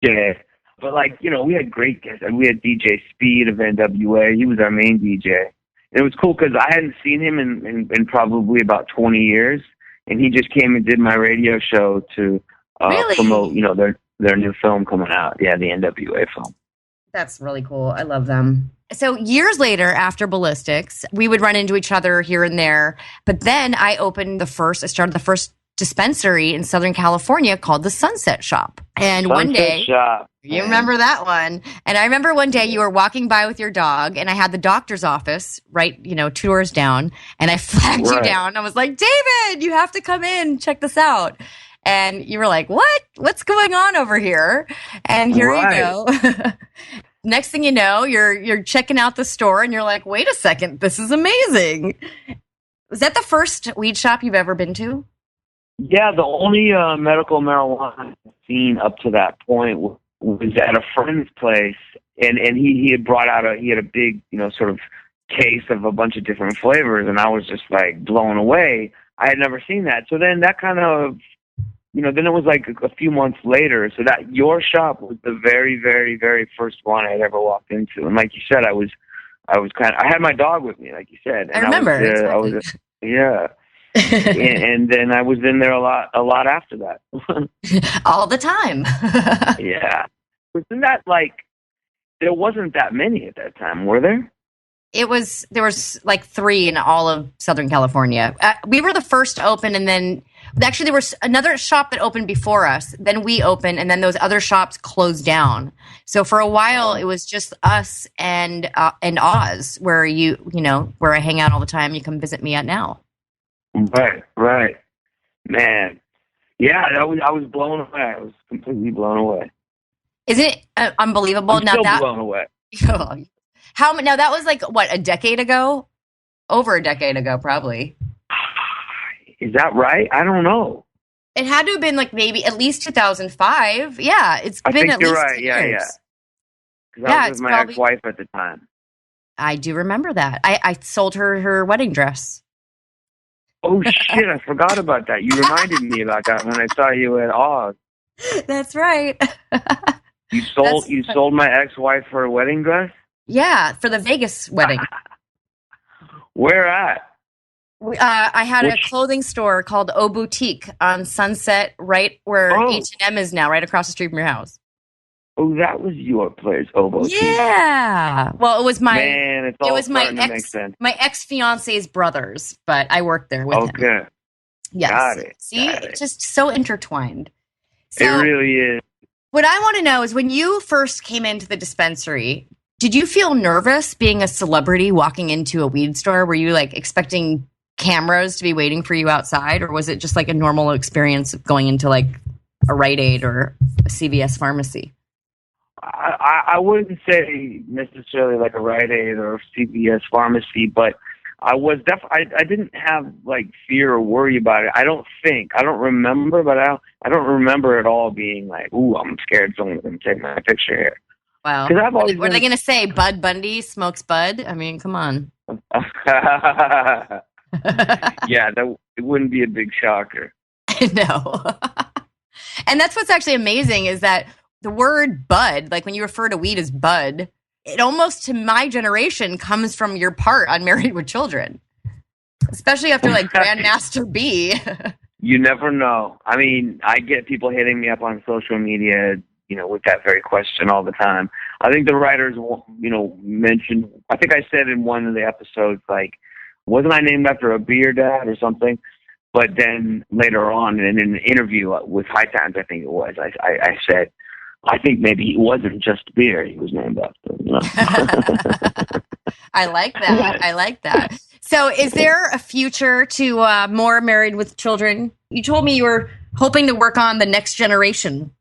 Yeah. But, like, you know, we had great guests. We had DJ Speed of NWA. He was our main DJ. And it was cool because I hadn't seen him in probably about 20 years. And he just came and did my radio show to Really? promote, you know, their new film coming out. Yeah, the NWA film. That's really cool. I love them. So years later, after Ballistics, we would run into each other here and there. But then I started the first dispensary in Southern California called the Sunset Shop. And one day, you remember that one. And I remember one day you were walking by with your dog, and I had the doctor's office right, 2 doors down, and I flagged you down. I was like, David, you have to come in, check this out. And you were like, what? What's going on over here? And here you go. Next thing you know, you're checking out the store, and you're like, wait a second, this is amazing. Was that the first weed shop you've ever been to? Yeah, the only medical marijuana I've seen up to that point was at a friend's place, and he had brought out he had a big, sort of case of a bunch of different flavors, and I was just like blown away. I had never seen that. So then that kind of, then it was like a few months later. So that your shop was the very, very, very first one I had ever walked into. And like you said, I had my dog with me, like you said. And I remember. Yeah. and then I was in there a lot after that. All the time. Yeah. Wasn't that there wasn't that many at that time, were there? There was like 3 in all of Southern California. We were the first to open, and then actually there was another shop that opened before us. Then we opened, and then those other shops closed down. So for a while, it was just us and Oz, where where I hang out all the time. You come visit me at now. Right. Man. Yeah, I was blown away. I was completely blown away. Isn't it unbelievable? I'm still blown away. Now that was a decade ago? Over a decade ago, probably. Is that right? I don't know. It had to have been maybe at least 2005. Yeah, it's been at least 2 years. I think you're right. Yeah. Because I was with my ex-wife at the time. I do remember that. I sold her wedding dress. Oh, shit, I forgot about that. You reminded me about that when I saw you at Oz. That's right. You sold my ex-wife her wedding dress? Yeah, for the Vegas wedding. Where at? I had a clothing store called O Boutique on Sunset, right where H&M is now, right across the street from your house. Oh, that was your place, O Boutique. Yeah. Well, it was my my ex-fiance's brother's, but I worked there with him. Okay. Yes. Got it. See, it's just so intertwined. So, it really is. What I want to know is, when you first came into the dispensary, did you feel nervous being a celebrity walking into a weed store? Were you expecting cameras to be waiting for you outside, or was it just a normal experience of going into a Rite Aid or a CVS pharmacy? I wouldn't say necessarily a Rite Aid or a CVS pharmacy, but I was I didn't have fear or worry about it. I don't remember, but I don't remember at all being ooh, I'm scared someone's going to take my picture here. Wow. What are they going to say? Bud Bundy smokes bud? I mean, come on. Yeah, it wouldn't be a big shocker. No. And that's what's actually amazing is that the word bud, when you refer to weed as bud, it almost, to my generation, comes from your part on Married with Children. Especially after Grandmaster B. You never know. I mean, I get people hitting me up on social media, with that very question all the time. I think the writers, mentioned, I think I said in one of the episodes, wasn't I named after a beer dad or something? But then later on in an interview with High Times, I think it was, I said, I think maybe it wasn't just beer he was named after. I like that. So is there a future to more Married with Children? You told me you were hoping to work on the next generation.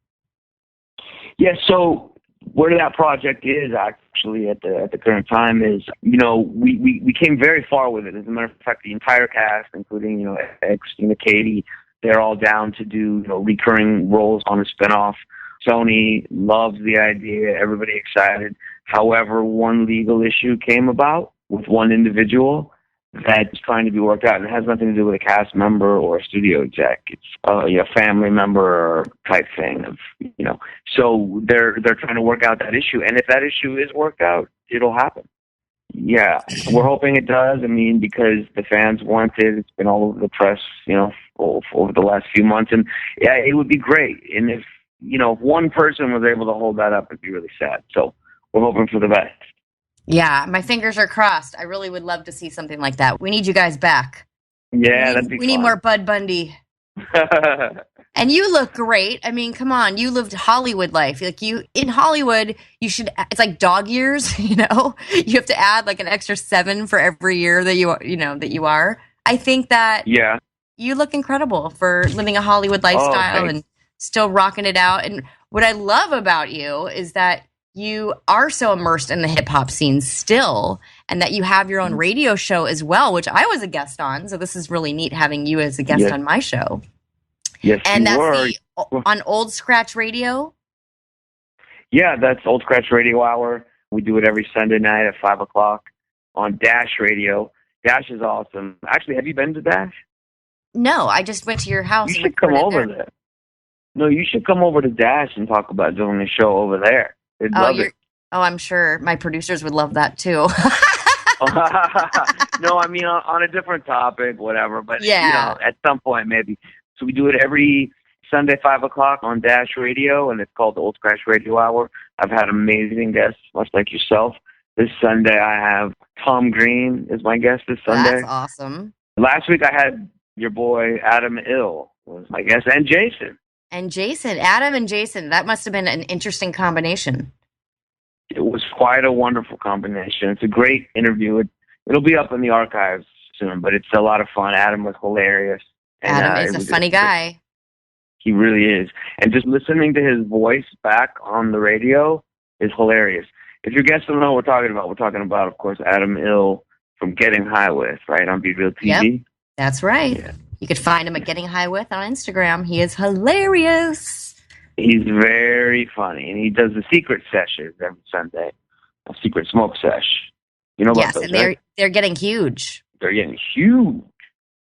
Yeah, so where that project is actually at the current time is, we came very far with it. As a matter of fact, the entire cast, including, Christina, Katie, they're all down to do, recurring roles on a spinoff. Sony loves the idea, everybody excited. However, one legal issue came about with one individual that's trying to be worked out, and it has nothing to do with a cast member or a studio exec. It's a family member type thing of, So they're trying to work out that issue, and if that issue is worked out, it'll happen. Yeah, we're hoping it does. I mean, because the fans want it. It's been all over the press, over the last few months, and yeah, it would be great. And if one person was able to hold that up, it'd be really sad. So we're hoping for the best. Yeah, my fingers are crossed. I really would love to see something like that. We need you guys back. Yeah, that'd be fun. We need more Bud Bundy. And you look great. I mean, come on. You lived Hollywood life. Like in Hollywood, it's like dog years, You have to add like an extra 7 for every year that you are. I think that you look incredible for living a Hollywood lifestyle and still rocking it out. And what I love about you is that you are so immersed in the hip hop scene still, and that you have your own radio show as well, which I was a guest on. So this is really neat having you as a guest on my show. Yes, and that's on Old Scratch Radio. Yeah, that's Old Scratch Radio Hour. We do it every Sunday night at 5:00 on Dash Radio. Dash is awesome. Actually, have you been to Dash? No, I just went to your house. You should come over there. No, you should come over to Dash and talk about doing the show over there. They'd love it. Oh, I'm sure my producers would love that too. No, I mean on a different topic, whatever. But at some point maybe. So we do it every Sunday 5:00 on Dash Radio, and it's called the Old Scratch Radio Hour. I've had amazing guests, much like yourself. This Sunday I have Tom Green is my guest this Sunday. That's awesome. Last week I had your boy Adam Ill was my guest, and Jason. Adam and Jason, that must have been an interesting combination. It was quite a wonderful combination. It's a great interview. It'll be up in the archives soon, but it's a lot of fun. Adam was hilarious. Adam is a funny guy. He really is. And just listening to his voice back on the radio is hilarious. If your guests don't know what we're talking about, of course, Adam Ill from Getting High With, right, on Be Real TV. Yep, that's right. Yeah. You could find him at Getting High With on Instagram. He is hilarious. He's very funny, and he does the secret sessions every Sunday, a secret smoke sesh. You know about those, and they're getting huge. They're getting huge.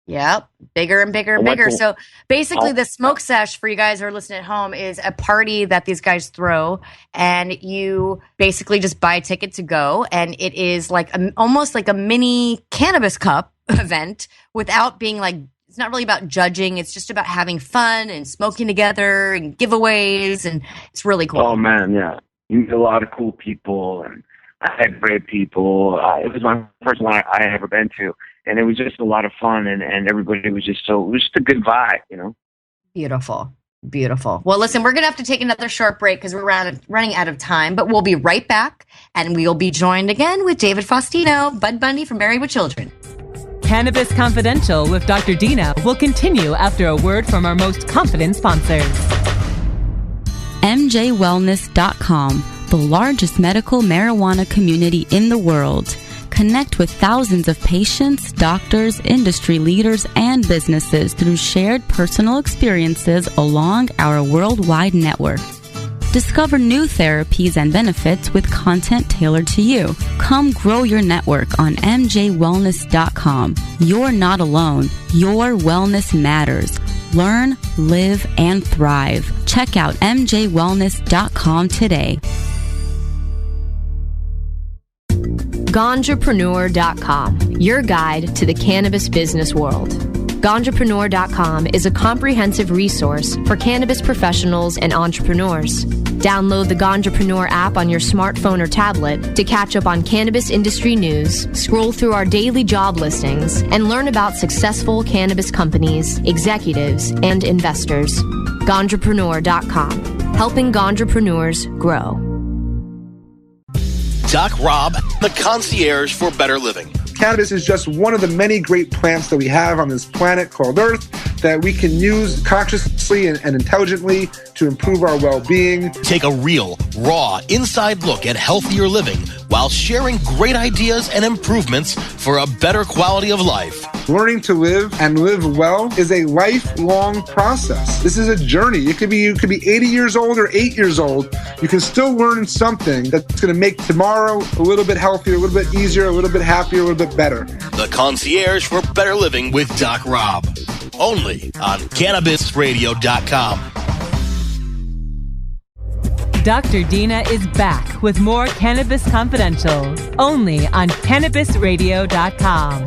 Yep, bigger and bigger and bigger. So basically the smoke sesh, for you guys who are listening at home, is a party that these guys throw, and you basically just buy a ticket to go, and it is like almost like a mini cannabis cup event without being like, it's not really about judging. It's just about having fun and smoking together and giveaways, and it's really cool. Oh, man, yeah. You meet a lot of cool people, and I had great people. It was my first one I had ever been to, and it was just a lot of fun, and everybody was just it was just a good vibe, Beautiful. Beautiful. Well, listen, we're going to have to take another short break because we're running out of time, but we'll be right back, and we'll be joined again with David Faustino, Bud Bundy from Married with Children. Cannabis Confidential with Dr. Dina will continue after a word from our most confident sponsors. MJWellness.com, the largest medical marijuana community in the world. Connect with thousands of patients, doctors, industry leaders, and businesses through shared personal experiences along our worldwide network. Discover new therapies and benefits with content tailored to you. Come grow your network on MJWellness.com. You're not alone. Your wellness matters. Learn, live, and thrive. Check out MJWellness.com today. Ganjapreneur.com, your guide to the cannabis business world. Ganjapreneur.com is a comprehensive resource for cannabis professionals and entrepreneurs. Download the Ganjapreneur app on your smartphone or tablet to catch up on cannabis industry news, scroll through our daily job listings, and learn about successful cannabis companies, executives, and investors. Ganjapreneur.com, helping ganjapreneurs grow. Doc Rob, the concierge for better living. Cannabis is just one of the many great plants that we have on this planet called Earth. that we can use consciously and intelligently to improve our well-being. Take a real, raw, inside look at healthier living while sharing great ideas and improvements for a better quality of life. Learning to live and live well is a lifelong process. This is a journey. You could be 80 years old or 8 years old. You can still learn something that's going to make tomorrow a little bit healthier, a little bit easier, a little bit happier, a little bit better. The Concierge for Better Living with Doc Rob. Only on CannabisRadio.com. Dr. Dina is back with more Cannabis Confidential, only on CannabisRadio.com.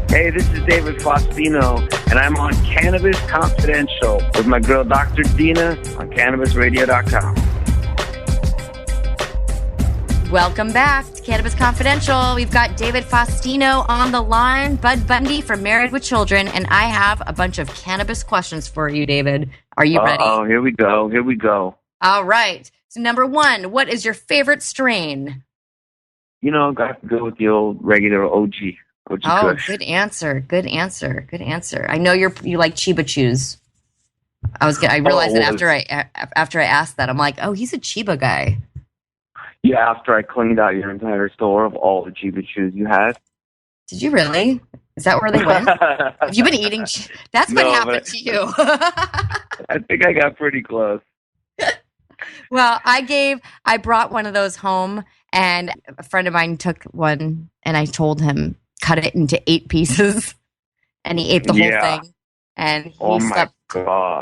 Hey, this is David Faustino, and I'm on Cannabis Confidential with my girl Dr. Dina on CannabisRadio.com. Welcome back to Cannabis Confidential. We've got David Faustino on the line, Bud Bundy from Married with Children, and I have a bunch of cannabis questions for you, David. Are you ready? Oh, here we go. All right. So number one, what is your favorite strain? You know, got to go with the old regular OG Kush. Good answer. I know you like Chiba Chews. I realized that after I asked that, I'm like, oh, he's a Chiba guy. Yeah, after I cleaned out your entire store of all the Chiba Chews you had. Did you really? Is that where they went? Have you been eating? That's what happened to you. I think I got pretty close. Well, I brought one of those home, and a friend of mine took one, and I told him, cut it into 8 pieces, and he ate the whole thing. And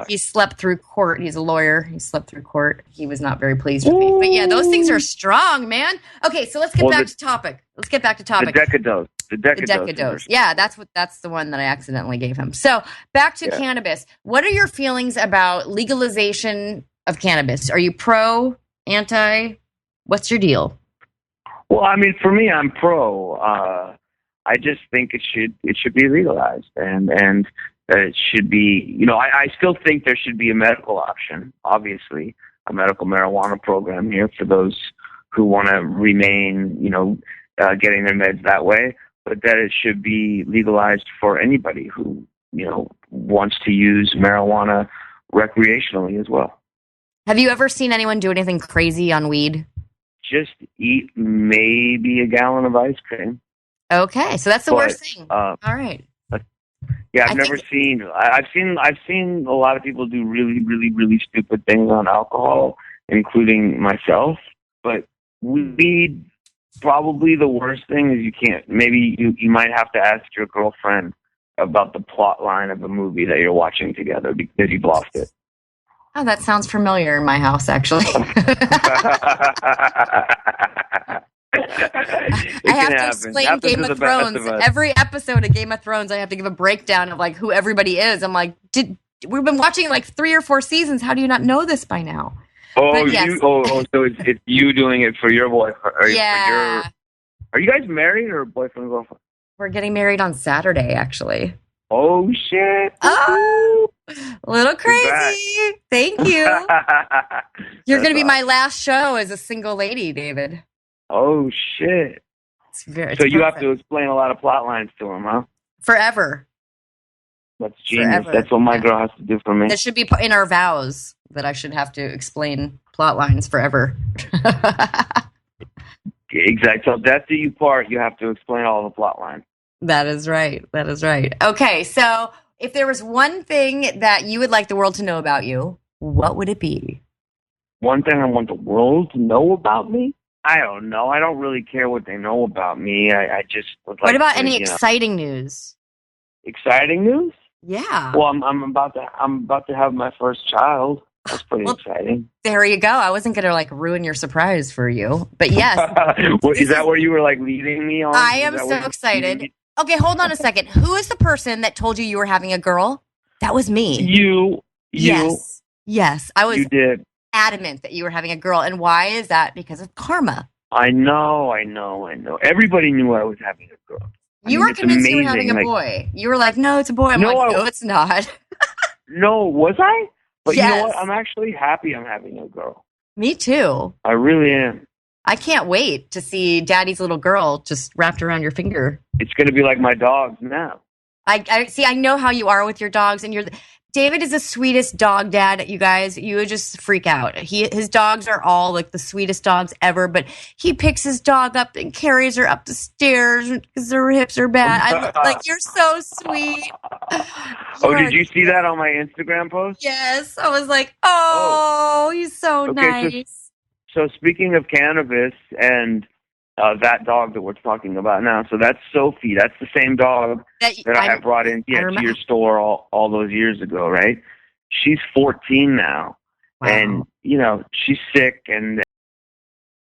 he slept through court. He's a lawyer. He slept through court. He was not very pleased with me. But yeah, those things are strong, man. Okay, so let's get back to topic. The Decadose. The Decadose. Yeah, that's the one that I accidentally gave him. So back to cannabis. What are your feelings about legalization of cannabis? Are you pro, anti? What's your deal? Well, I mean, for me, I'm pro. I just think it should be legalized, and it should be. You know, I still think there should be a medical option. Obviously, a medical marijuana program here for those who want to remain, getting their meds that way. But that it should be legalized for anybody who wants to use marijuana recreationally as well. Have you ever seen anyone do anything crazy on weed? Just eat maybe a gallon of ice cream. Okay, so that's the worst thing. All right. Yeah, I've seen a lot of people do really, really, really stupid things on alcohol, including myself. But weed, probably the worst thing is you can't. Maybe you might have to ask your girlfriend about the plot line of a movie that you're watching together because you've lost it. Oh, that sounds familiar in my house, actually. I have to explain Game of Thrones. Every episode of Game of Thrones, I have to give a breakdown of like who everybody is. I'm like, we've been watching like 3 or 4 seasons. How do you not know this by now? Oh, yes. So it's you doing it for your boyfriend. Yeah. Are you guys married or boyfriend and girlfriend? We're getting married on Saturday, actually. Oh, shit. Oh, a little crazy. Thank you. You're going to be my last show as a single lady, David. Oh, shit. So you have to explain a lot of plot lines to him, huh? Forever. That's genius. Forever. That's what my girl has to do for me. That should be in our vows, that I should have to explain plot lines forever. Exactly. So that's the you part. You have to explain all the plot lines. That is right. Okay, so if there was one thing that you would like the world to know about you, what would it be? One thing I want the world to know about me? I don't know. I don't really care what they know about me. I just would like. What about any exciting news? Exciting news? Yeah. Well, I'm about to have my first child. That's pretty exciting. There you go. I wasn't going to ruin your surprise for you, but yes. Is that where you were leading me on? I am so excited. Okay, hold on a second. Who is the person that told you were having a girl? That was me. You. Yes. I was. You did. Adamant that you were having a girl. And why is that? Because of karma. I know. Everybody knew I was having a girl. You were convinced you were having a boy. You were like, no, it's a boy. I'm no, it's not. No, was I? But yes. You know what? I'm actually happy I'm having a girl. Me too. I really am. I can't wait to see daddy's little girl just wrapped around your finger. It's going to be like my dogs now. I see. I know how you are with your dogs, and David is the sweetest dog dad, you guys. You would just freak out. His dogs are all like the sweetest dogs ever, but he picks his dog up and carries her up the stairs because her hips are bad. You're so sweet. Oh, did you see that on my Instagram post? Yes. I was like, oh. He's so nice. So speaking of cannabis and that dog that we're talking about now, so that's Sophie. That's the same dog that I had brought in to your store all those years ago, right? She's 14 now. Wow. And, she's sick, and